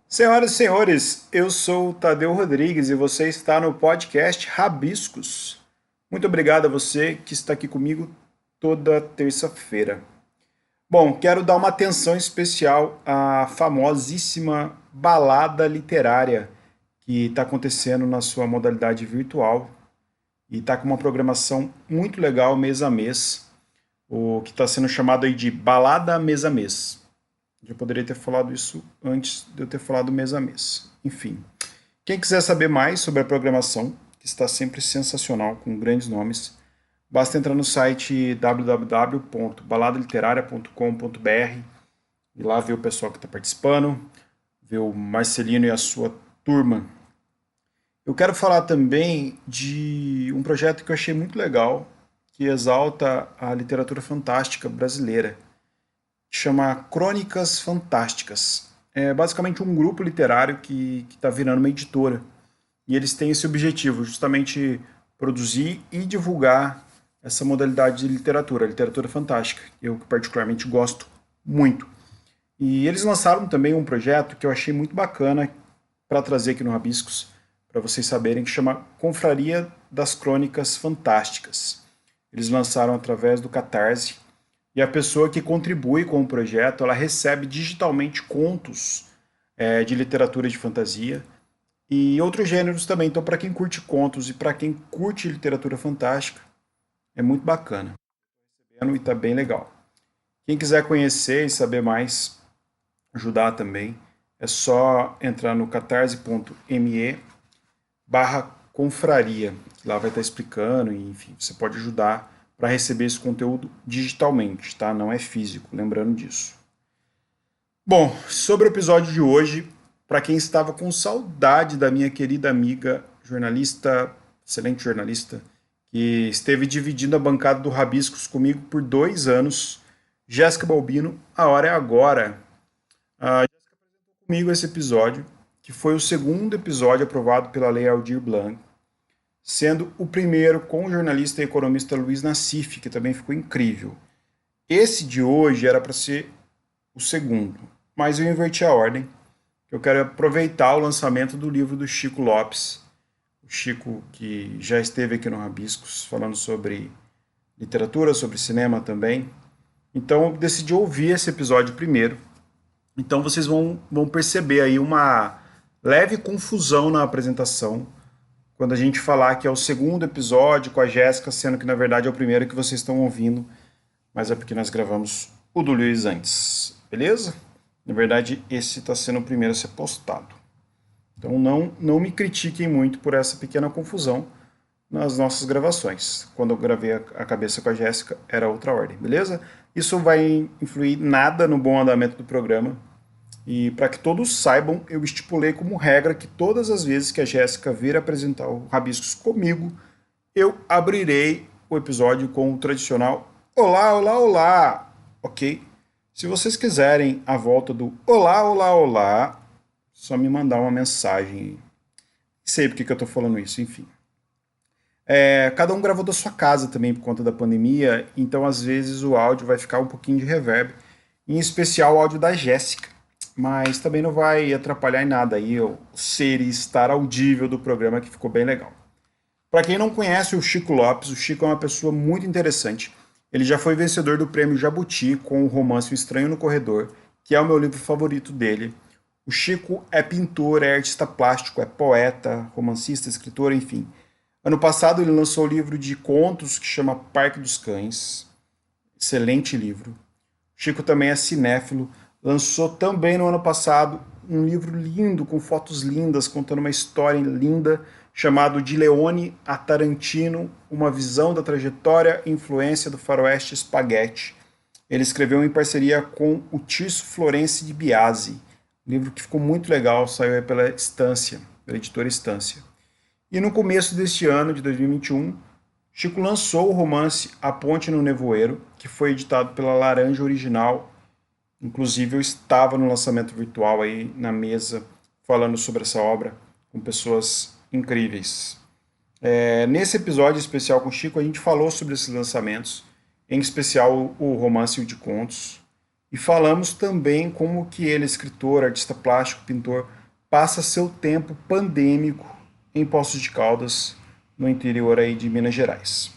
Senhoras e senhores, eu sou o Tadeu Rodrigues e você está no podcast Rabiscos. Muito obrigado a você que está aqui comigo toda terça-feira. Bom, quero dar uma atenção especial à famosíssima balada literária que está acontecendo na sua modalidade virtual e está com uma programação muito legal mês a mês, o que está sendo chamado aí de balada mês a mês. Já poderia ter falado isso antes de eu ter falado mês a mês. Enfim, quem quiser saber mais sobre a programação, que está sempre sensacional, com grandes nomes, basta entrar no site www.baladaliteraria.com.br e lá ver o pessoal que está participando, ver o Marcelino e a sua turma. Eu quero falar também de um projeto que eu achei muito legal, que exalta a literatura fantástica brasileira, que chama Crônicas Fantásticas. É basicamente um grupo literário que está virando uma editora. E eles têm esse objetivo, justamente produzir e divulgar essa modalidade de literatura, a literatura fantástica, eu particularmente gosto muito. E eles lançaram também um projeto que eu achei muito bacana para trazer aqui no Rabiscos, para vocês saberem, que chama Confraria das Crônicas Fantásticas. Eles lançaram através do Catarse, e a pessoa que contribui com o projeto, ela recebe digitalmente contos de literatura de fantasia e outros gêneros também. Então, para quem curte contos e para quem curte literatura fantástica, é muito bacana. E está bem legal. Quem quiser conhecer e saber mais, ajudar também, é só entrar no catarse.me barra confraria. Lá vai estar explicando, e, enfim, você pode ajudar para receber esse conteúdo digitalmente, tá? Não é físico, lembrando disso. Bom, sobre o episódio de hoje, para quem estava com saudade da minha querida amiga jornalista, excelente jornalista, que esteve dividindo a bancada do Rabiscos comigo por 2 anos, Jéssica Balbino, a hora é agora. A Jéssica apresentou comigo esse episódio, que foi o segundo episódio aprovado pela Lei Aldir Blanc, sendo o primeiro com o jornalista e economista Luiz Nassif, que também ficou incrível. Esse de hoje era para ser o segundo, mas eu inverti a ordem. Eu quero aproveitar o lançamento do livro do Chico Lopes, o Chico que já esteve aqui no Rabiscos, falando sobre literatura, sobre cinema também. Então eu decidi ouvir esse episódio primeiro. Então vocês vão perceber aí uma leve confusão na apresentação, quando a gente falar que é o segundo episódio com a Jéssica, sendo que na verdade é o primeiro que vocês estão ouvindo, mas é porque nós gravamos o do Luiz antes, beleza? Na verdade, esse está sendo o primeiro a ser postado. Então não me critiquem muito por essa pequena confusão nas nossas gravações. Quando eu gravei a cabeça com a Jéssica, era outra ordem, beleza? Isso vai influir nada no bom andamento do programa. E para que todos saibam, eu estipulei como regra que todas as vezes que a Jéssica vir apresentar o Rabiscos comigo, eu abrirei o episódio com o tradicional Olá, olá, olá, ok? Se vocês quiserem a volta do Olá, olá, olá, só me mandar uma mensagem. Sei porque que eu estou falando isso, enfim. Cada um gravou da sua casa também por conta da pandemia, então às vezes o áudio vai ficar um pouquinho de reverb, em especial o áudio da Jéssica, mas também não vai atrapalhar em nada aí o ser e estar audível do programa, que ficou bem legal. Para quem não conhece o Chico Lopes, o Chico é uma pessoa muito interessante. Ele já foi vencedor do prêmio Jabuti com o romance O Estranho no Corredor, que é o meu livro favorito dele. O Chico é pintor, é artista plástico, é poeta, romancista, escritor, enfim. Ano passado ele lançou o livro de contos que chama Parque dos Cães. Excelente livro. O Chico também é cinéfilo. Lançou também no ano passado um livro lindo, com fotos lindas, contando uma história linda, chamado De Leone a Tarantino, uma visão da trajetória e influência do faroeste Spaghetti. Ele escreveu em parceria com o Tirso Florenci de Biasi. Um livro que ficou muito legal, saiu pela Estância, pela editora Estância. E no começo deste ano, de 2021, Chico lançou o romance A Ponte no Nevoeiro, que foi editado pela Laranja Original. Inclusive eu estava no lançamento virtual aí na mesa, falando sobre essa obra, com pessoas incríveis. Nesse episódio especial com o Chico, a gente falou sobre esses lançamentos, em especial o romance O de Contos, e falamos também como que ele, escritor, artista plástico, pintor, passa seu tempo pandêmico em Poços de Caldas, no interior aí de Minas Gerais.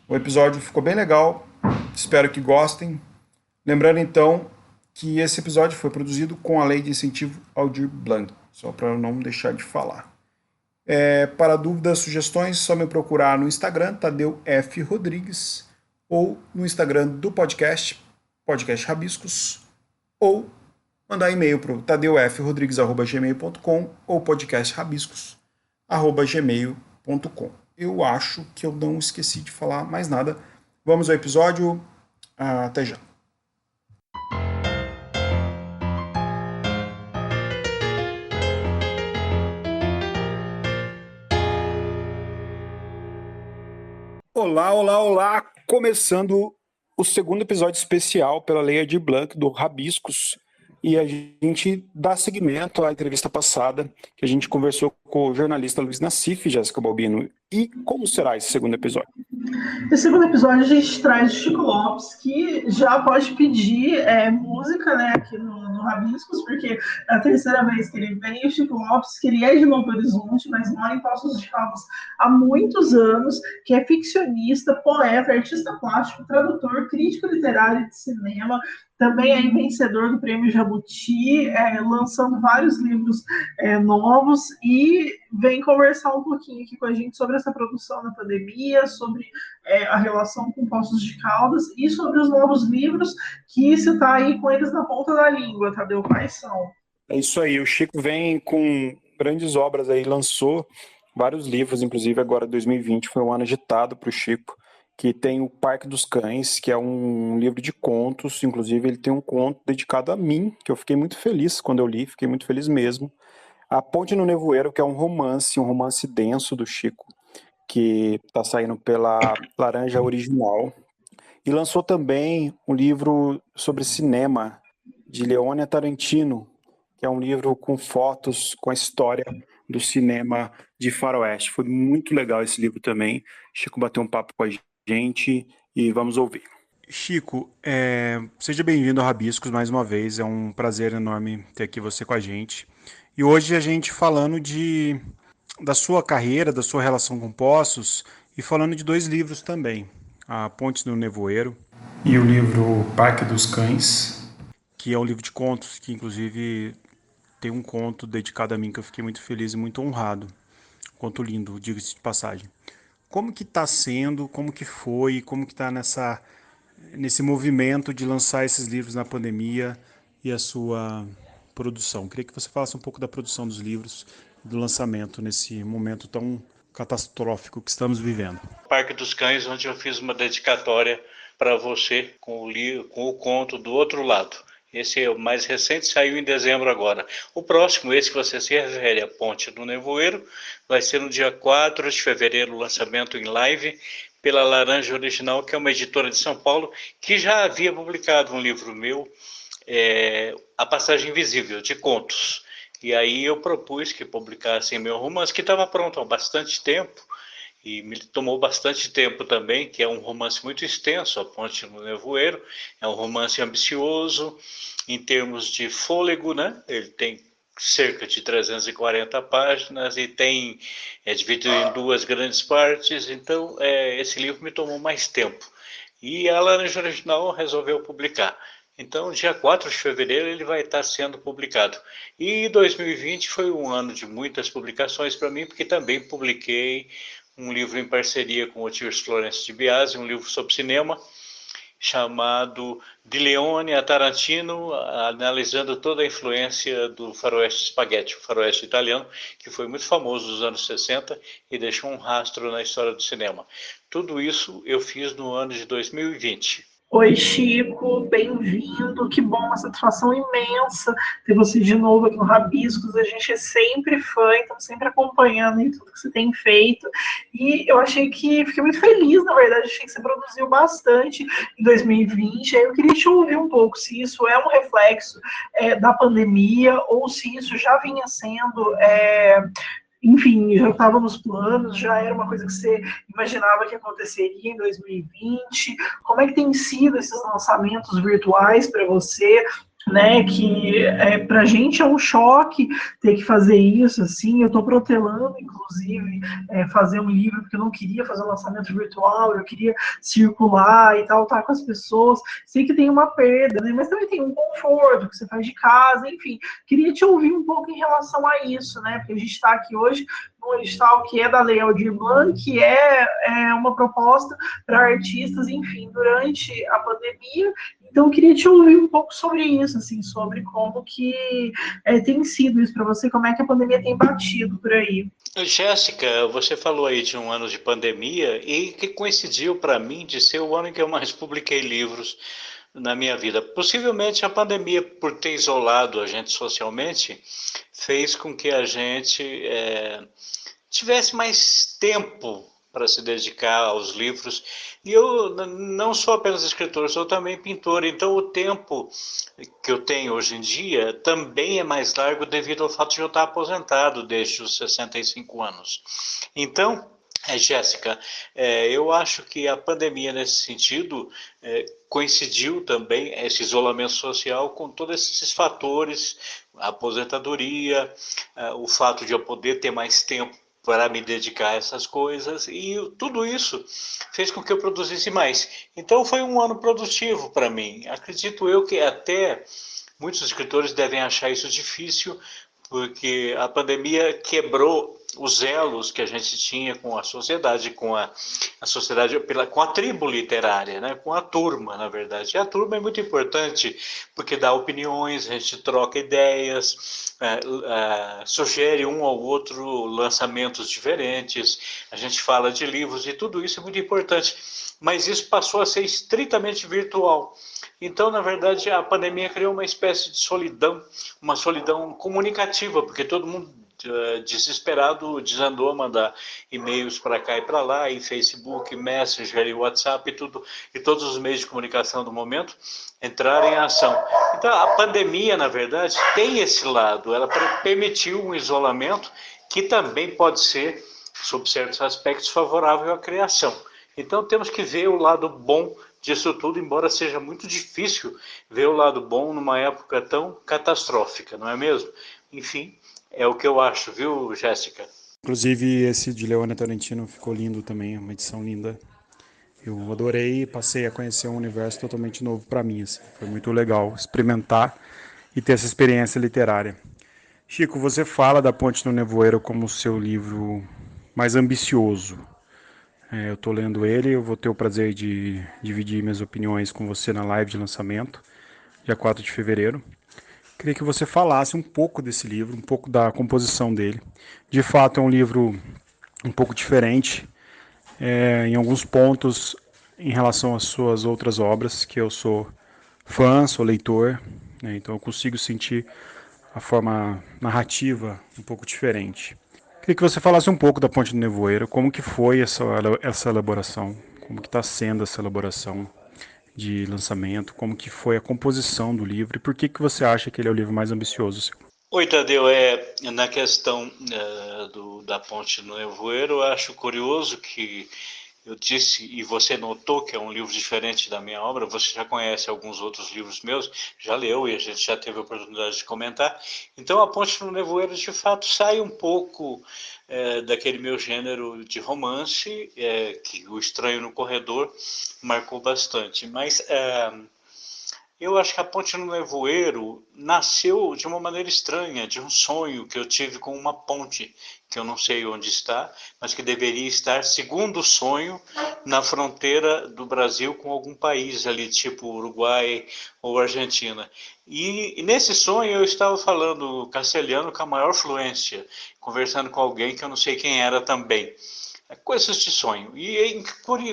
O episódio ficou bem legal, espero que gostem. Lembrando então que esse episódio foi produzido com a Lei de Incentivo Aldir Blanc, só para eu não deixar de falar. Para dúvidas, sugestões, só me procurar no Instagram, Tadeu F. Rodrigues, ou no Instagram do podcast, Podcast Rabiscos, ou mandar e-mail para o tadeufrodrigues@gmail.com ou podcastrabiscos@gmail.com. Eu acho que eu não esqueci de falar mais nada. Vamos ao episódio. Até já. Olá, olá, olá! Começando o segundo episódio especial pela Lei Aldir Blanc do Rabiscos. E a gente dá seguimento à entrevista passada, que a gente conversou com o jornalista Luiz Nassif, Jéssica Balbino. E como será esse segundo episódio? No segundo episódio, a gente traz o Chico Lopes, que já pode pedir música, né, aqui no Rabiscos, porque é a terceira vez que ele vem. O Chico Lopes, que ele é de Novo Horizonte, mas mora em Poços de Caldas há muitos anos, que é ficcionista, poeta, artista plástico, tradutor, crítico literário de cinema, também é vencedor do Prêmio Jabuti, lançando vários livros novos, e vem conversar um pouquinho aqui com a gente sobre essa produção na pandemia, sobre a relação com Poços de Caldas e sobre os novos livros que você está aí com eles na ponta da língua, Tadeu, quais são? É isso aí, o Chico vem com grandes obras aí, lançou vários livros, inclusive agora 2020 foi um ano agitado para o Chico, que tem o Parque dos Cães, que é um livro de contos, inclusive ele tem um conto dedicado a mim, que eu fiquei muito feliz quando eu li, fiquei muito feliz mesmo. A Ponte no Nevoeiro, que é um romance denso do Chico, que está saindo pela Laranja Original. E lançou também um livro sobre cinema, de Leônia Tarantino, que é um livro com fotos, com a história do cinema de faroeste. Foi muito legal esse livro também. Chico bateu um papo com a gente e vamos ouvir. Chico, seja bem-vindo ao Rabiscos mais uma vez. É um prazer enorme ter aqui você com a gente. E hoje a gente falando da sua carreira, da sua relação com Poços e falando de dois livros também. A Ponte no Nevoeiro e o livro Parque dos Cães, que é um livro de contos, que inclusive tem um conto dedicado a mim que eu fiquei muito feliz e muito honrado. Conto lindo, diga-se de passagem. Como que está sendo, como que foi, como que está nesse movimento de lançar esses livros na pandemia e a sua produção? Queria que você falasse um pouco da produção dos livros, do lançamento nesse momento tão catastrófico que estamos vivendo. Parque dos Cães, onde eu fiz uma dedicatória para você com o conto do outro lado. Esse é o mais recente, saiu em dezembro agora. O próximo, esse que você se refere, a Ponte do Nevoeiro, vai ser no dia 4 de fevereiro, o lançamento em live pela Laranja Original, que é uma editora de São Paulo, que já havia publicado um livro meu, A Passagem Invisível, de contos. E aí eu propus que publicassem meu romance, que estava pronto há bastante tempo, e me tomou bastante tempo também, que é um romance muito extenso, A Ponte no Nevoeiro, é um romance ambicioso em termos de fôlego, né? Ele tem cerca de 340 páginas e é dividido em duas grandes partes, então esse livro me tomou mais tempo. E a Laranja Original resolveu publicar. Então, dia 4 de fevereiro ele vai estar sendo publicado. E 2020 foi um ano de muitas publicações para mim, porque também publiquei um livro em parceria com o Tirso Florencio de Biasi, um livro sobre cinema, chamado De Leone a Tarantino, analisando toda a influência do faroeste spaghetti, o faroeste italiano, que foi muito famoso nos anos 60 e deixou um rastro na história do cinema. Tudo isso eu fiz no ano de 2020. Oi, Chico, bem-vindo. Que bom, uma satisfação imensa ter você de novo aqui no Rabiscos. A gente é sempre fã, estamos sempre acompanhando em tudo que você tem feito. E eu fiquei muito feliz, na verdade, achei que você produziu bastante em 2020. Aí eu queria te ouvir um pouco se isso é um reflexo da pandemia ou se isso já vinha sendo. Enfim, já estava nos planos, já era uma coisa que você imaginava que aconteceria em 2020. Como é que tem sido esses lançamentos virtuais para você? né, que para a gente é um choque ter que fazer isso, assim, eu estou protelando, inclusive, fazer um livro, porque eu não queria fazer um lançamento virtual, eu queria circular e tal, estar com as pessoas, sei que tem uma perda, né, mas também tem um conforto, que você faz de casa, enfim, queria te ouvir um pouco em relação a isso, né, porque a gente está aqui hoje no edital que é da Lei Aldir Blanc, que é uma proposta para artistas, enfim, durante a pandemia. Então, eu queria te ouvir um pouco sobre isso, assim, sobre como que tem sido isso para você, como é que a pandemia tem batido por aí. Jéssica, você falou aí de um ano de pandemia e que coincidiu para mim de ser o ano em que eu mais publiquei livros na minha vida. Possivelmente a pandemia, por ter isolado a gente socialmente, fez com que a gente tivesse mais tempo para se dedicar aos livros. E eu não sou apenas escritor, sou também pintor. Então o tempo que eu tenho hoje em dia também é mais largo devido ao fato de eu estar aposentado desde os 65 anos. Então, Jéssica, eu acho que a pandemia, nesse sentido, coincidiu também esse isolamento social com todos esses fatores, a aposentadoria, o fato de eu poder ter mais tempo para me dedicar a essas coisas e tudo isso fez com que eu produzisse mais. Então foi um ano produtivo para mim. Acredito eu que até muitos escritores devem achar isso difícil, porque a pandemia quebrou os elos que a gente tinha com a sociedade, a sociedade com a tribo literária, né? Com a turma, na verdade. E a turma é muito importante porque dá opiniões, a gente troca ideias, sugere um ao outro lançamentos diferentes, a gente fala de livros e tudo isso é muito importante. Mas isso passou a ser estritamente virtual. Então, na verdade, a pandemia criou uma espécie de solidão, uma solidão comunicativa, porque todo mundo desesperado desandou a mandar e-mails para cá e para lá, e Facebook, Messenger, e WhatsApp e tudo, e todos os meios de comunicação do momento entraram em ação. Então, a pandemia, na verdade, tem esse lado, ela permitiu um isolamento que também pode ser, sob certos aspectos, favorável à criação. Então, temos que ver o lado bom disso tudo, embora seja muito difícil ver o lado bom numa época tão catastrófica, não é mesmo? Enfim, é o que eu acho, viu, Jéssica? Inclusive, esse de Leone Tarantino ficou lindo também, uma edição linda. Eu adorei e passei a conhecer um universo totalmente novo para mim. Assim. Foi muito legal experimentar e ter essa experiência literária. Chico, você fala da Ponte no Nevoeiro como o seu livro mais ambicioso. Eu estou lendo ele, eu vou ter o prazer de dividir minhas opiniões com você na live de lançamento, dia 4 de fevereiro. Queria que você falasse um pouco desse livro, um pouco da composição dele. De fato, é um livro um pouco diferente, em alguns pontos em relação às suas outras obras, que eu sou fã, sou leitor, né, então eu consigo sentir a forma narrativa um pouco diferente. Queria que você falasse um pouco da Ponte do Nevoeiro, como que foi essa elaboração, como que está sendo essa elaboração de lançamento, como que foi a composição do livro e por que que você acha que ele é o livro mais ambicioso seu? Oi, Tadeu, na questão da Ponte no Nevoeiro, eu acho curioso que eu disse, e você notou que é um livro diferente da minha obra, você já conhece alguns outros livros meus, já leu e a gente já teve a oportunidade de comentar. Então, A Ponte no Nevoeiro, de fato, sai um pouco daquele meu gênero de romance, que O Estranho no Corredor marcou bastante. Mas eu acho que A Ponte no Nevoeiro nasceu de uma maneira estranha, de um sonho que eu tive com uma ponte, que eu não sei onde está, mas que deveria estar, segundo o sonho, na fronteira do Brasil com algum país ali, tipo Uruguai ou Argentina. E nesse sonho eu estava falando castelhano com a maior fluência, conversando com alguém que eu não sei quem era também. Coisas de sonho. E é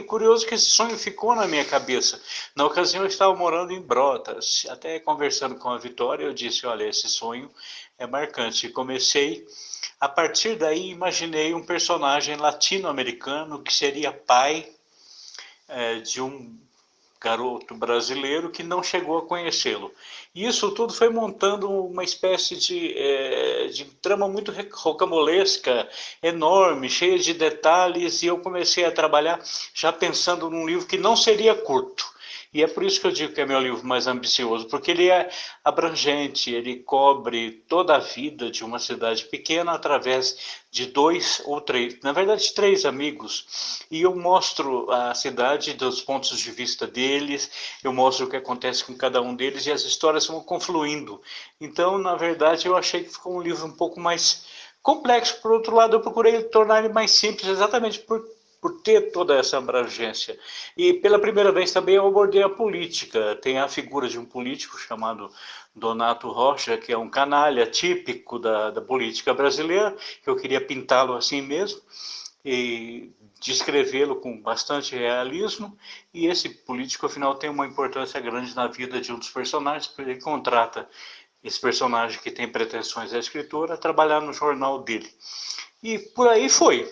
curioso que esse sonho ficou na minha cabeça. Na ocasião eu estava morando em Brotas, até conversando com a Vitória, eu disse, olha, esse sonho é marcante. E comecei, a partir daí, imaginei um personagem latino-americano que seria pai de um garoto brasileiro que não chegou a conhecê-lo. E isso tudo foi montando uma espécie de trama muito rocambolesca, enorme, cheia de detalhes, e eu comecei a trabalhar já pensando num livro que não seria curto. E é por isso que eu digo que é meu livro mais ambicioso, porque ele é abrangente, ele cobre toda a vida de uma cidade pequena através de 2 ou 3, na verdade 3 amigos, e eu mostro a cidade dos pontos de vista deles, eu mostro o que acontece com cada um deles e as histórias vão confluindo. Então, na verdade, eu achei que ficou um livro um pouco mais complexo. Por outro lado, eu procurei tornar ele mais simples, exatamente por ter toda essa abrangência. E pela primeira vez também eu abordei a política. Tem a figura de um político chamado Donato Rocha, que é um canalha típico da política brasileira, que eu queria pintá-lo assim mesmo, e descrevê-lo com bastante realismo, e esse político, afinal, tem uma importância grande na vida de um dos personagens, porque ele contrata esse personagem que tem pretensões à escritora a trabalhar no jornal dele. E por aí foi.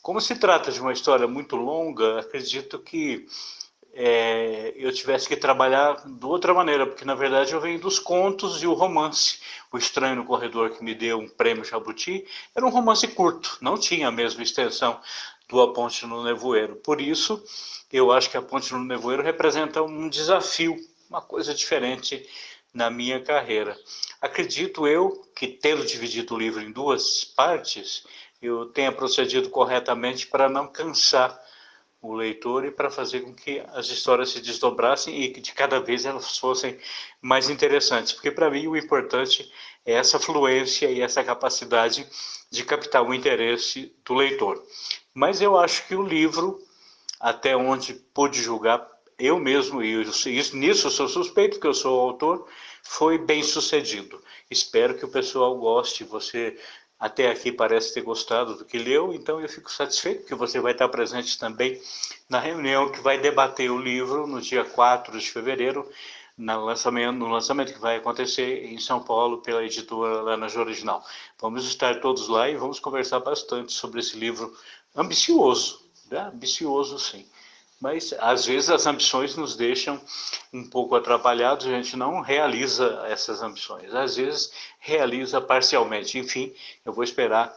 Como se trata de uma história muito longa, acredito que eu tivesse que trabalhar de outra maneira, porque na verdade eu venho dos contos e o romance. O Estranho no Corredor, que me deu um prêmio Jabuti, era um romance curto, não tinha a mesma extensão do A Ponte no Nevoeiro. Por isso, eu acho que A Ponte no Nevoeiro representa um desafio, uma coisa diferente na minha carreira. Acredito eu que, tendo dividido o livro em 2 partes, eu tenha procedido corretamente para não cansar o leitor e para fazer com que as histórias se desdobrassem e que de cada vez elas fossem mais interessantes. Porque para mim o importante é essa fluência e essa capacidade de captar o interesse do leitor. Mas eu acho que o livro, até onde pude julgar eu mesmo, e nisso eu sou suspeito, que eu sou o autor, foi bem sucedido. Espero que o pessoal goste. Você até aqui parece ter gostado do que leu, então eu fico satisfeito que você vai estar presente também na reunião que vai debater o livro no dia 4 de fevereiro, no lançamento que vai acontecer em São Paulo pela editora Laranja Original. Vamos estar todos lá e vamos conversar bastante sobre esse livro ambicioso, né? Ambicioso sim. Mas às vezes as ambições nos deixam um pouco atrapalhados, a gente não realiza essas ambições. Às vezes realiza parcialmente. Enfim, eu vou esperar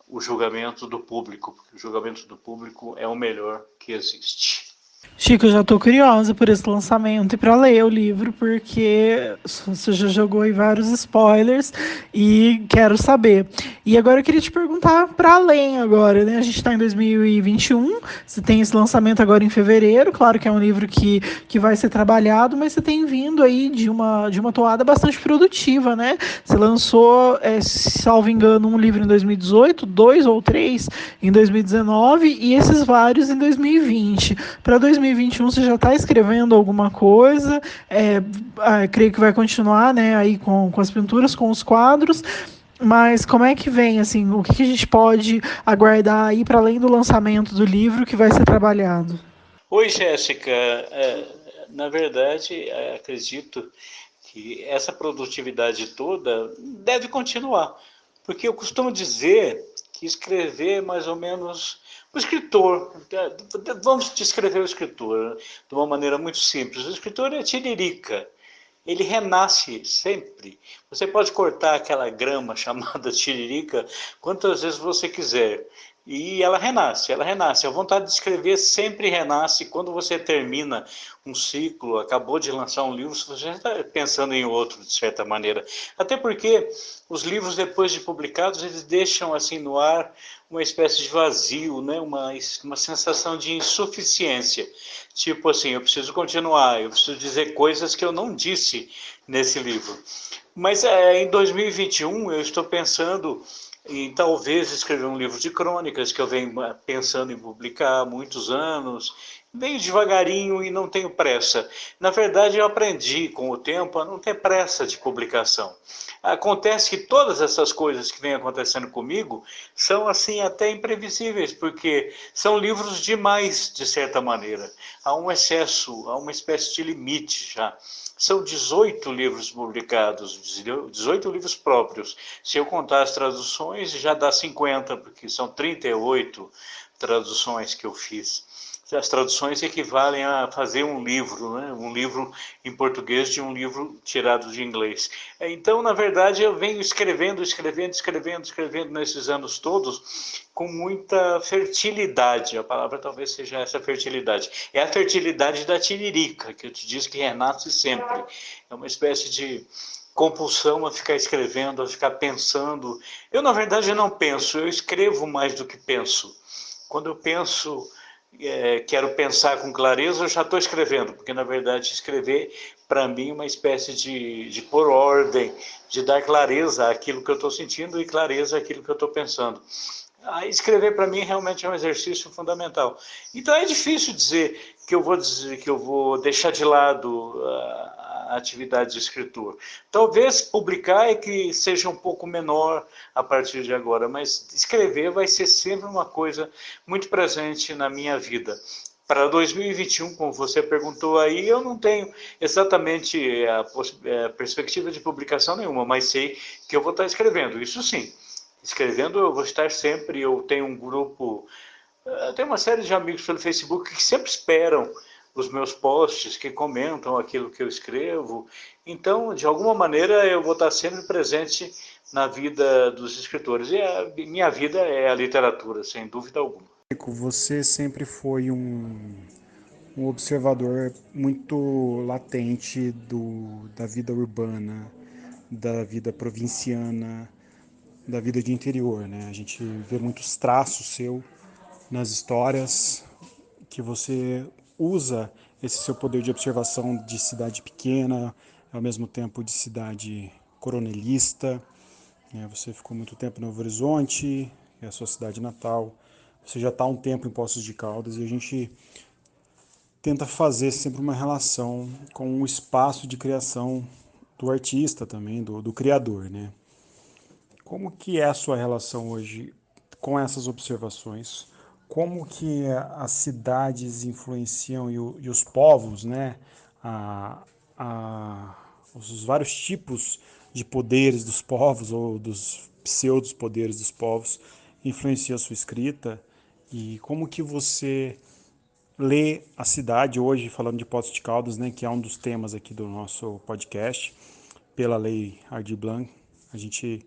o julgamento do público, porque o julgamento do público é o melhor que existe. Chico, eu já estou curiosa por esse lançamento e para ler o livro, porque você já jogou aí vários spoilers e quero saber. E agora eu queria te perguntar para além agora, né? A gente está em 2021, você tem esse lançamento agora em fevereiro, claro que é um livro que vai ser trabalhado, mas você tem vindo aí de uma toada bastante produtiva, né? Você lançou, salvo engano, um livro em 2018, 2 ou 3 em 2019 e esses vários em 2020. Para 2021 você já está escrevendo alguma coisa? Creio que vai continuar, né, aí com as pinturas, com os quadros. Mas como é que vem, assim, o que a gente pode aguardar aí para além do lançamento do livro que vai ser trabalhado? Oi, Jéssica. Na verdade, acredito que essa produtividade toda deve continuar, porque eu costumo dizer que escrever é mais ou menos o escritor. Vamos descrever o escritor de uma maneira muito simples. O escritor é tiririca. Ele renasce sempre. Você pode cortar aquela grama chamada tiririca quantas vezes você quiser. E ela renasce, ela renasce. A vontade de escrever sempre renasce. Quando você termina um ciclo, acabou de lançar um livro, você já está pensando em outro, de certa maneira. Até porque os livros, depois de publicados, eles deixam assim no ar uma espécie de vazio, né? uma sensação de insuficiência. Tipo assim, eu preciso continuar, eu preciso dizer coisas que eu não disse nesse livro. Mas em 2021 eu estou pensando em talvez escrever um livro de crônicas que eu venho pensando em publicar há muitos anos. Venho devagarinho e não tenho pressa. Na verdade, eu aprendi com o tempo a não ter pressa de publicação. Acontece que todas essas coisas que vêm acontecendo comigo são assim até imprevisíveis, porque são livros demais, de certa maneira. Há um excesso, há uma espécie de limite já. São 18 livros publicados, 18 livros próprios. Se eu contar as traduções, já dá 50, porque são 38 traduções que eu fiz. as traduções equivalem a fazer um livro, né? Um livro em português de um livro tirado de inglês. Então, na verdade, eu venho escrevendo nesses anos todos com muita fertilidade. A palavra talvez seja essa fertilidade. É a fertilidade da tiririca, que eu te disse que renasce sempre. É uma espécie de compulsão a ficar escrevendo, a ficar pensando. Eu, na verdade, não penso, eu escrevo mais do que penso. Quando eu penso, quero pensar com clareza, eu já estou escrevendo, porque, na verdade, escrever, para mim, é uma espécie de pôr ordem, de dar clareza àquilo que eu estou sentindo e clareza àquilo que eu estou pensando. Escrever, para mim, realmente é um exercício fundamental. Então, é difícil dizer que eu vou deixar de lado a atividade de escritor. Talvez publicar é que seja um pouco menor a partir de agora, mas escrever vai ser sempre uma coisa muito presente na minha vida. Para 2021, como você perguntou aí, eu não tenho exatamente a perspectiva de publicação nenhuma, mas sei que eu vou estar escrevendo, isso sim. Escrevendo eu vou estar sempre, eu tenho um grupo, eu tenho uma série de amigos pelo Facebook que sempre esperam os meus posts, que comentam aquilo que eu escrevo. Então, de alguma maneira, eu vou estar sempre presente na vida dos escritores. E a minha vida é a literatura, sem dúvida alguma. Você sempre foi um observador muito latente da vida urbana, da vida provinciana, da vida de interior, né? A gente vê muitos traços seu nas histórias que você usa esse seu poder de observação de cidade pequena, ao mesmo tempo de cidade coronelista. Você ficou muito tempo em Novo Horizonte, é a sua cidade natal. Você já está há um tempo em Poços de Caldas e a gente tenta fazer sempre uma relação com o espaço de criação do artista também, do criador, né? Como que é a sua relação hoje com essas observações? Como que as cidades influenciam e os povos, né? A, os vários tipos de poderes dos povos ou dos pseudos poderes dos povos influenciam a sua escrita? E como que você lê a cidade hoje, falando de Poços de Caldas, né, que é um dos temas aqui do nosso podcast, pela Lei Aldir Blanc, a gente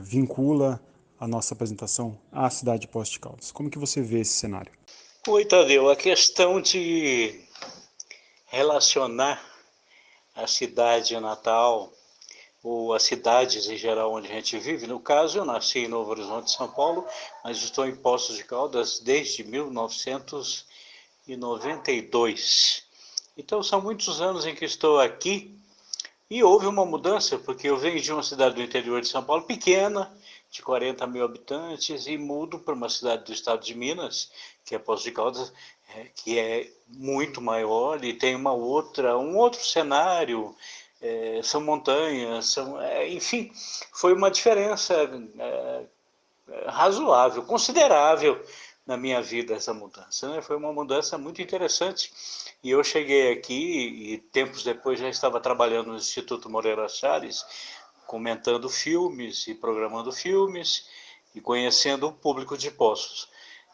vincula a nossa apresentação à cidade de Poços de Caldas. Como que você vê esse cenário? Oi, Tadeu, a questão de relacionar a cidade natal ou as cidades em geral onde a gente vive. No caso, eu nasci em Novo Horizonte, São Paulo, mas estou em Poços de Caldas desde 1992. Então, são muitos anos em que estou aqui e houve uma mudança, porque eu venho de uma cidade do interior de São Paulo, pequena, de 40 mil habitantes, e mudo para uma cidade do estado de Minas, que é Poços de Caldas, que é muito maior e tem um outro cenário, são montanhas, enfim, foi uma diferença razoável, considerável na minha vida essa mudança, né? Foi uma mudança muito interessante e eu cheguei aqui e tempos depois já estava trabalhando no Instituto Moreira Salles, comentando filmes e programando filmes e conhecendo o público de Poços.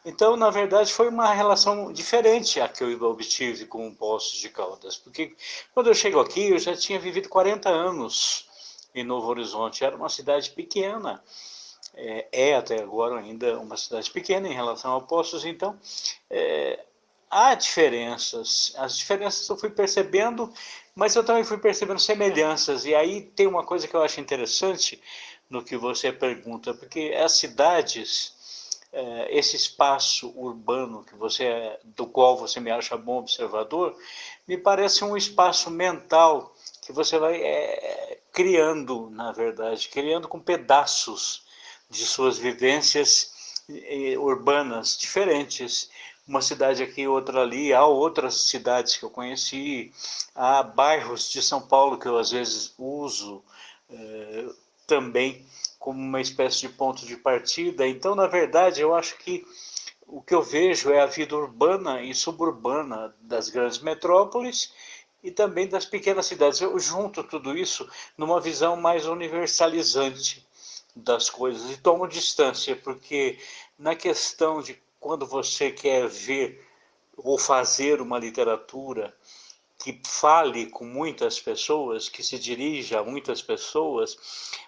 Então, na verdade, foi uma relação diferente a que eu obtive com Poços de Caldas, porque quando eu chego aqui, eu já tinha vivido 40 anos em Novo Horizonte, era uma cidade pequena, até agora ainda uma cidade pequena em relação a Poços, então há diferenças. As diferenças eu fui percebendo, mas eu também fui percebendo semelhanças. E aí tem uma coisa que eu acho interessante no que você pergunta, porque as cidades, esse espaço urbano do qual você me acha bom observador, me parece um espaço mental que você vai criando, na verdade, criando com pedaços de suas vivências urbanas diferentes. Uma cidade aqui, outra ali, há outras cidades que eu conheci, há bairros de São Paulo que eu às vezes uso também como uma espécie de ponto de partida. Então, na verdade, eu acho que o que eu vejo é a vida urbana e suburbana das grandes metrópoles e também das pequenas cidades. Eu junto tudo isso numa visão mais universalizante das coisas e tomo distância, porque na questão de quando você quer ver ou fazer uma literatura que fale com muitas pessoas, que se dirija a muitas pessoas,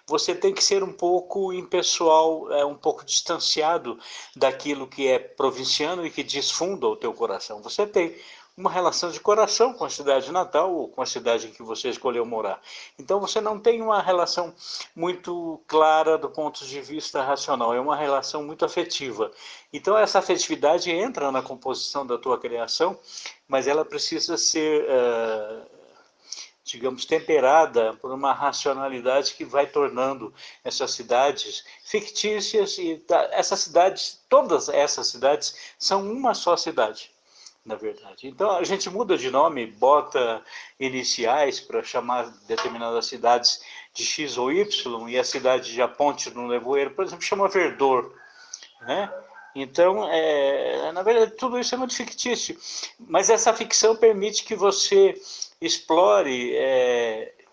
você tem que ser um pouco impessoal, um pouco distanciado daquilo que é provinciano e que desfunda o teu coração. Você tem uma relação de coração com a cidade natal ou com a cidade em que você escolheu morar. Então você não tem uma relação muito clara do ponto de vista racional, é uma relação muito afetiva. Então essa afetividade entra na composição da tua criação, mas ela precisa ser, digamos, temperada por uma racionalidade que vai tornando essas cidades fictícias, e essas cidades, todas essas cidades são uma só cidade, na verdade. Então a gente muda de nome, bota iniciais para chamar determinadas cidades de X ou Y, e a cidade de Aponte no Nevoeiro, por exemplo, chama Verdor, né? Então, na verdade, tudo isso é muito fictício, mas essa ficção permite que você explore,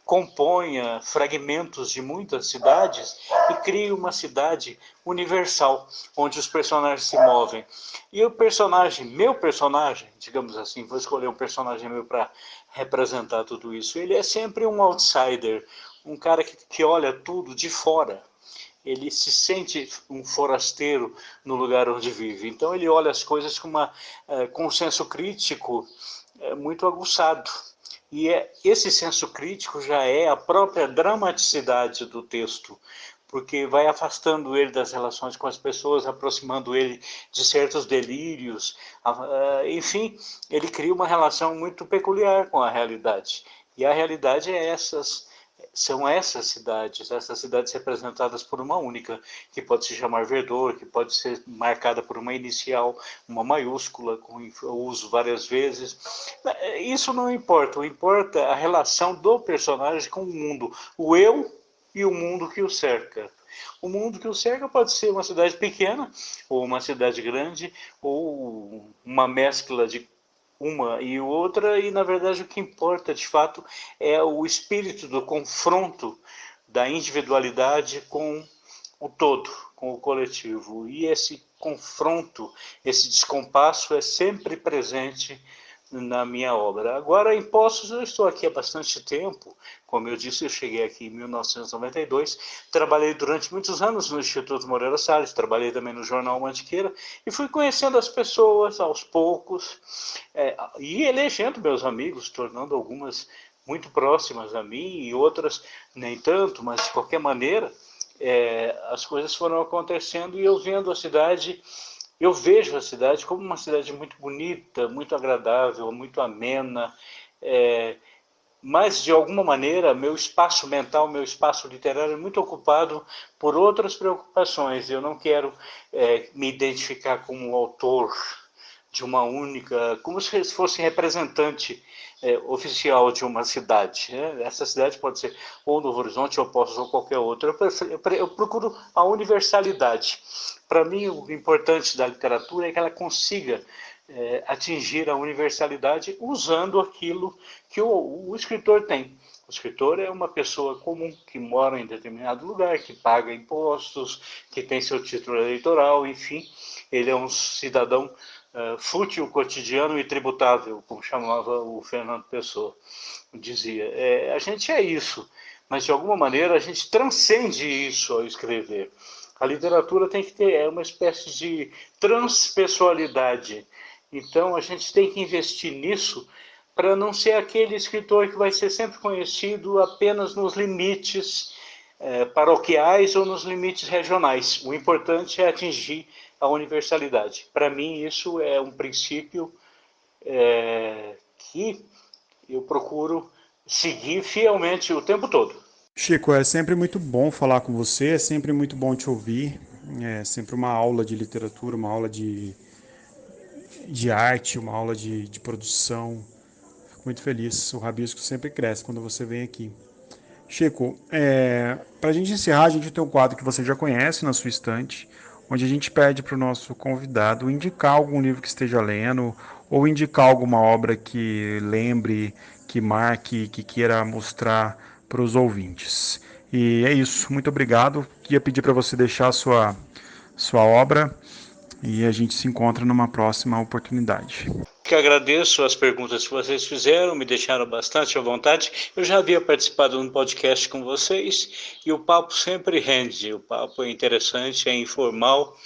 componha fragmentos de muitas cidades e crie uma cidade universal, onde os personagens se movem. E o personagem, meu personagem, digamos assim, vou escolher um personagem meu para representar tudo isso, ele é sempre um outsider, um cara que olha tudo de fora. Ele se sente um forasteiro no lugar onde vive. Então ele olha as coisas com um senso crítico muito aguçado. E esse senso crítico já é a própria dramaticidade do texto, porque vai afastando ele das relações com as pessoas, aproximando ele de certos delírios. Enfim, ele cria uma relação muito peculiar com a realidade. E a realidade são essas cidades representadas por uma única, que pode se chamar Verdor, que pode ser marcada por uma inicial, uma maiúscula, com uso várias vezes. Isso não importa, o importa é a relação do personagem com o mundo, o eu e o mundo que o cerca. O mundo que o cerca pode ser uma cidade pequena, ou uma cidade grande, ou uma mescla de uma e outra, e na verdade o que importa de fato é o espírito do confronto da individualidade com o todo, com o coletivo. E esse confronto, esse descompasso é sempre presente na minha obra. Agora, em Poços, eu estou aqui há bastante tempo. Como eu disse, eu cheguei aqui em 1992, trabalhei durante muitos anos no Instituto Moreira Salles, trabalhei também no Jornal Mantiqueira, e fui conhecendo as pessoas aos poucos, e elegendo meus amigos, tornando algumas muito próximas a mim, e outras nem tanto, mas de qualquer maneira, as coisas foram acontecendo, e eu vendo a cidade. Eu vejo a cidade como uma cidade muito bonita, muito agradável, muito amena, mas de alguma maneira meu espaço mental, meu espaço literário é muito ocupado por outras preocupações. Eu não quero me identificar como autor de uma única, como se fosse representante oficial de uma cidade. Né? Essa cidade pode ser ou Novo Horizonte, ou Poços, ou qualquer outra. Eu procuro a universalidade. Para mim, o importante da literatura é que ela consiga atingir a universalidade usando aquilo que o escritor tem. O escritor é uma pessoa comum que mora em determinado lugar, que paga impostos, que tem seu título eleitoral, enfim, ele é um cidadão fútil, cotidiano e tributável, como chamava o Fernando Pessoa, dizia. A gente é isso, mas de alguma maneira a gente transcende isso ao escrever. A literatura tem que ter uma espécie de transpessoalidade. Então a gente tem que investir nisso para não ser aquele escritor que vai ser sempre conhecido apenas nos limites paroquiais ou nos limites regionais. O importante é atingir a universalidade. Para mim, isso é um princípio que eu procuro seguir fielmente o tempo todo. Chico, é sempre muito bom falar com você, é sempre muito bom te ouvir, é sempre uma aula de literatura, uma aula de arte, uma aula de produção. Fico muito feliz, o Rabisco sempre cresce quando você vem aqui. Chico, para a gente encerrar, a gente tem um quadro que você já conhece na sua estante, onde a gente pede para o nosso convidado indicar algum livro que esteja lendo, ou indicar alguma obra que lembre, que marque, que queira mostrar para os ouvintes. E é isso, muito obrigado. Queria pedir para você deixar a sua obra e a gente se encontra numa próxima oportunidade. que agradeço as perguntas que vocês fizeram, me deixaram bastante à vontade. Eu já havia participado de um podcast com vocês e o papo sempre rende, o papo é interessante, é informal,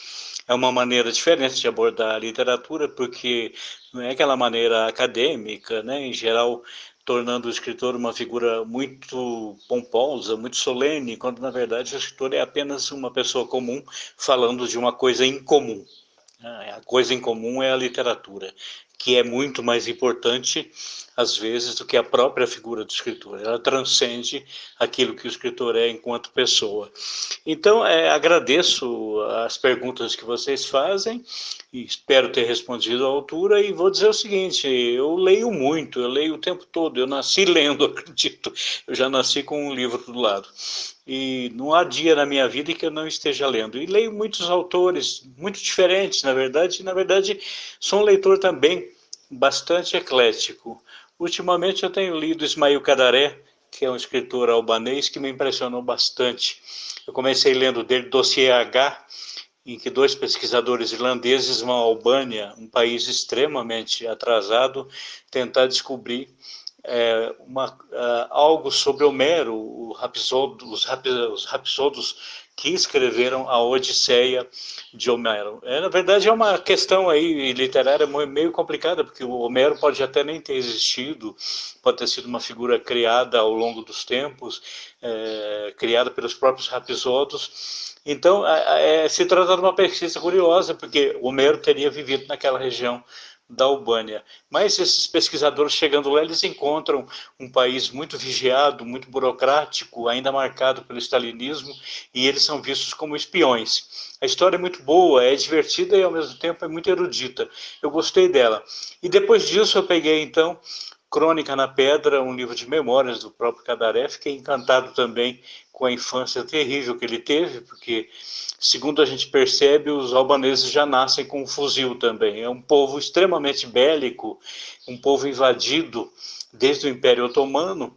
é uma maneira diferente de abordar a literatura, porque não é aquela maneira acadêmica, né, em geral, tornando o escritor uma figura muito pomposa, muito solene, quando na verdade o escritor é apenas uma pessoa comum falando de uma coisa incomum. A coisa em comum é a literatura, que é muito mais importante, às vezes, do que a própria figura do escritor. Ela transcende aquilo que o escritor é enquanto pessoa. Então, agradeço as perguntas que vocês fazem, e espero ter respondido à altura, e vou dizer o seguinte, eu leio muito, eu leio o tempo todo, eu nasci lendo, acredito, eu já nasci com um livro do lado. E não há dia na minha vida que eu não esteja lendo. E leio muitos autores, muito diferentes, na verdade, e na verdade sou um leitor também bastante eclético. Ultimamente eu tenho lido Ismail Qadaré, que é um escritor albanês que me impressionou bastante. Eu comecei lendo dele Dossiê H, em que dois pesquisadores irlandeses vão à Albânia, um país extremamente atrasado, tentar descobrir algo sobre Homero, os rapsodos que escreveram a Odisseia de Homero. Na verdade, é uma questão aí literária meio complicada, porque o Homero pode até nem ter existido, pode ter sido uma figura criada ao longo dos tempos, criada pelos próprios rapsodos. Então, se trata de uma pesquisa curiosa, porque Homero teria vivido naquela região da Albânia. Mas esses pesquisadores chegando lá, eles encontram um país muito vigiado, muito burocrático, ainda marcado pelo stalinismo, e eles são vistos como espiões. A história é muito boa, é divertida e ao mesmo tempo é muito erudita. Eu gostei dela. E depois disso eu peguei então Crônica na Pedra, um livro de memórias do próprio Qadaré. Fiquei encantado também com a infância terrível que ele teve, porque, segundo a gente percebe, os albaneses já nascem com um fuzil também. É um povo extremamente bélico, um povo invadido desde o Império Otomano,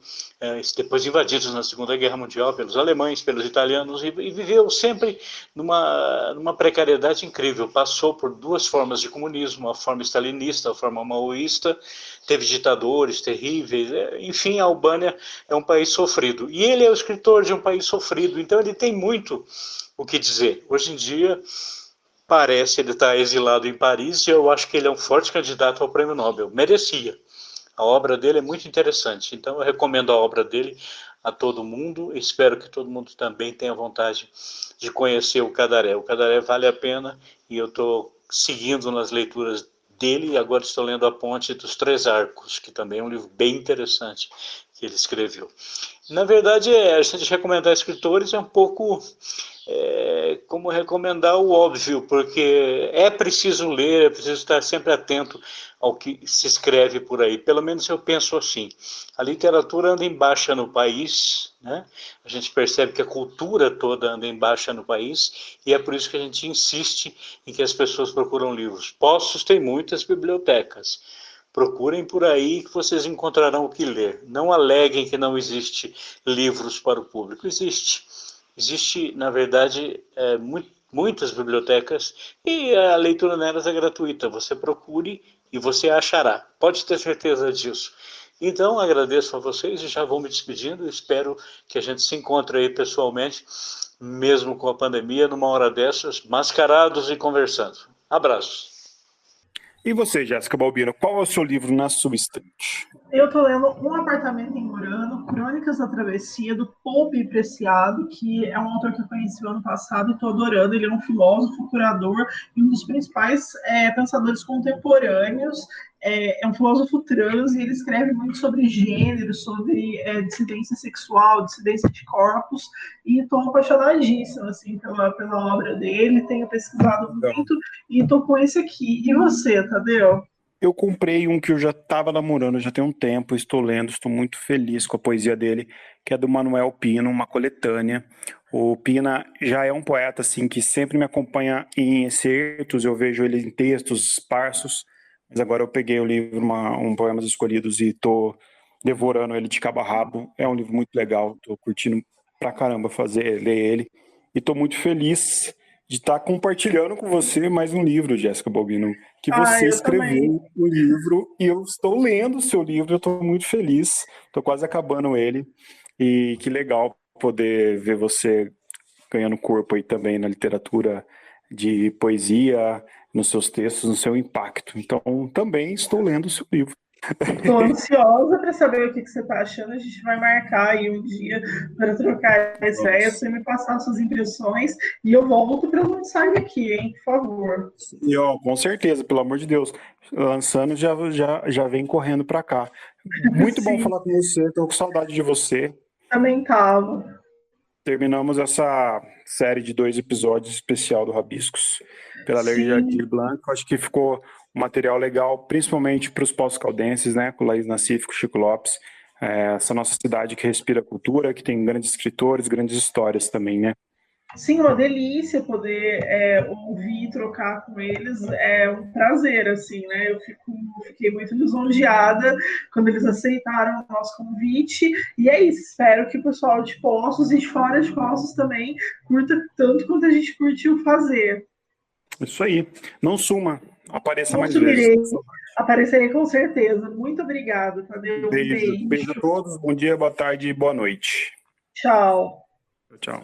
depois invadidos na Segunda Guerra Mundial pelos alemães, pelos italianos, e viveu sempre numa precariedade incrível. Passou por duas formas de comunismo, a forma stalinista, a forma maoísta, teve ditadores terríveis, enfim, a Albânia é um país sofrido. E ele é o escritor de um país sofrido, então ele tem muito o que dizer. Hoje em dia, parece ele estar exilado em Paris, e eu acho que ele é um forte candidato ao Prêmio Nobel. Merecia. A obra dele é muito interessante, então eu recomendo a obra dele a todo mundo. Espero que todo mundo também tenha vontade de conhecer o Qadaré. O Qadaré vale a pena e eu estou seguindo nas leituras dele e agora estou lendo A Ponte dos Três Arcos, que também é um livro bem interessante que ele escreveu. Na verdade, a gente recomendar escritores é um pouco como recomendar o óbvio, porque é preciso ler, é preciso estar sempre atento ao que se escreve por aí. Pelo menos eu penso assim. A literatura anda em baixa no país, né? A gente percebe que a cultura toda anda em baixa no país, e é por isso que a gente insiste em que as pessoas procuram livros. Postos tem muitas bibliotecas. Procurem por aí que vocês encontrarão o que ler. Não aleguem que não existe livros para o público. Existe. Existe, na verdade, muitas bibliotecas e a leitura nelas é gratuita. Você procure e você achará. Pode ter certeza disso. Então, agradeço a vocês e já vou me despedindo. Espero que a gente se encontre aí pessoalmente, mesmo com a pandemia, numa hora dessas, mascarados e conversando. Abraços. E você, Jéssica Balbino, qual é o seu livro na sua estante? Eu estou lendo Um Apartamento em Murano, Crônicas da Travessia, do Pope Preciado, que é um autor que eu conheci no ano passado e estou adorando. Ele é um filósofo, curador e um dos principais pensadores contemporâneos. É um filósofo trans e ele escreve muito sobre gênero, sobre dissidência sexual, dissidência de corpos, e estou apaixonadíssima assim, pela obra dele, tenho pesquisado muito e estou com esse aqui. E você, Tadeu? Eu comprei um que eu já estava namorando já tem um tempo, estou lendo, estou muito feliz com a poesia dele, que é do Manuel Pino, uma coletânea. O Pina já é um poeta assim que sempre me acompanha em excertos, eu vejo ele em textos esparsos, mas agora eu peguei o livro, um Poemas Escolhidos, e estou devorando ele de cabo a rabo. É um livro muito legal, estou curtindo pra caramba ler ele, e estou muito feliz de estar compartilhando com você mais um livro, Jéssica Balbino, que você Eu escreveu também. o livro, e eu estou lendo o seu livro, eu estou muito feliz, estou quase acabando ele, e que legal poder ver você ganhando corpo aí também na literatura de poesia, nos seus textos, no seu impacto. Então, também estou lendo o seu livro. Estou ansiosa para saber o que você está achando. A gente vai marcar aí um dia para trocar essa ideia, você me passar suas impressões e eu volto para lançar aqui, hein, por favor. E, ó, com certeza, pelo amor de Deus, lançando já vem correndo para cá. Muito bom Sim, falar com você, estou com saudade de você. também estava. Terminamos essa série de 2 episódios especial do Rabiscos pela Lei de Sim, Aldir Blanc. Acho que ficou um material legal, principalmente para os pós-caldenses, né? Com Laís Nassif, com Chico Lopes. Essa nossa cidade que respira cultura, que tem grandes escritores, grandes histórias também, né? sim, uma delícia poder ouvir e trocar com eles. É um prazer, assim, né? Fiquei muito lisonjeada quando eles aceitaram o nosso convite. E é isso, espero que o pessoal de Poços e de fora de Poços também curta tanto quanto a gente curtiu fazer. Isso aí. Não suma, apareça Não mais vezes. sumirei, aparecerei com certeza. Muito obrigada, Tadeu. Um Beijo, beijo a beijo. todos. Bom dia, boa tarde e boa noite. Tchau. Tchau.